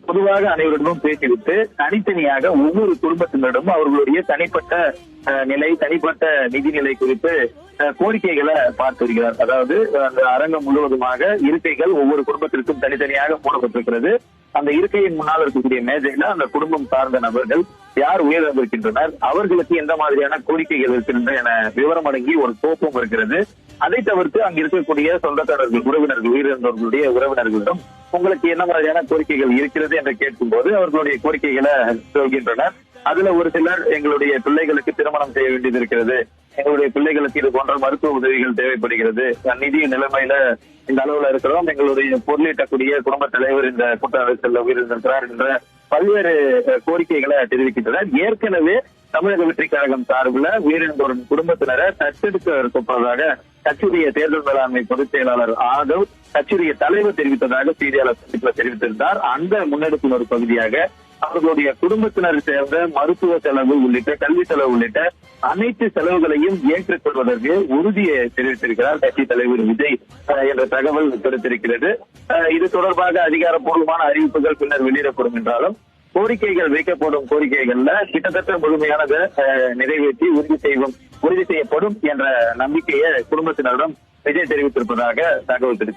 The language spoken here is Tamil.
பொதுவாக அனைவரிடமும் பேசிவிட்டு தனித்தனியாக ஒவ்வொரு குடும்பத்தினரிடமும் அவர்களுடைய தனிப்பட்ட நிலை, தனிப்பட்ட நிதிநிலை குறித்து கோரிக்கைகளை பார்த்து வருகிறார். அதாவது அந்த அரங்கம் முழுவதுமாக இருக்கைகள் ஒவ்வொரு குடும்பத்திற்கும் தனித்தனியாக போடப்பட்டிருக்கிறது. அந்த இருக்கையின் முன்னால் இருக்கக்கூடிய மேஜையில அந்த குடும்பம் சார்ந்த நபர்கள் யார் உயிரிழந்திருக்கின்றனர், அவர்களுக்கு எந்த மாதிரியான கோரிக்கைகள் இருக்கின்றன என விவரம் அடங்கி ஒரு கோப்பம் இருக்கிறது. அதை தவிர்த்து அங்கு இருக்கக்கூடிய சொந்தக்காரர்கள், உறவினர்கள், உயிரிழந்தவர்களுடைய உறவினர்களிடம் உங்களுக்கு என்ன மாதிரியான கோரிக்கைகள் இருக்கிறது என்று கேட்கும் போது அவர்களுடைய கோரிக்கைகளை சொல்கின்றனர். அதுல ஒரு சிலர் எங்களுடைய பிள்ளைகளுக்கு திருமணம் செய்ய வேண்டியது இருக்கிறது, எங்களுடைய பிள்ளைகளுக்கு இது போன்ற மருத்துவ உதவிகள் தேவைப்படுகிறது, நிதி நிலைமையில இந்த அளவுல இருக்கிறோம், எங்களுடைய பொருளீட்டக்கூடிய குடும்ப தலைவர் இந்த கூட்டாளர் உயிரிழந்திருக்கிறார் என்ற பல்வேறு கோரிக்கைகளை தெரிவிக்கின்றனர். ஏற்கனவே தமிழக வெற்றி கழகம் சார்பில் உயிரிழந்தோரின் குடும்பத்தினரை தத்தெடுக்க இருப்பதாக கட்சியுடைய தேர்தல் மேலாண்மை பொதுச் செயலாளர் ஆதவ் கட்சியுடைய தலைவர் தெரிவித்ததாக செய்தியாளர் சந்திப்பில் தெரிவித்திருந்தார். அந்த முன்னெடுப்பின் ஒரு பகுதியாக அவர்களுடைய குடும்பத்தினர் சேர்ந்த மருத்துவ செலவு உள்ளிட்ட கல்வி செலவு உள்ளிட்ட அனைத்து செலவுகளையும் ஏற்றுக்கொள்வதற்கு உறுதியை தெரிவித்திருக்கிறார் கட்சி தலைவர் விஜய் என்ற தகவல் கிடைத்திருக்கிறது. இது தொடர்பாக அதிகாரப்பூர்வமான அறிவிப்புகள் பின்னர் வெளியிடப்படும் என்றாலும் கோரிக்கைகள் வைக்கப்படும் கோரிக்கைகள்ல கிட்டத்தட்ட முழுமையானதை நிறைவேற்றி உறுதி செய்யப்படும் என்ற நம்பிக்கையை குடும்பத்தினரிடம் விஜய் தெரிவித்திருப்பதாக தகவல் கிடைத்திருக்கிறது.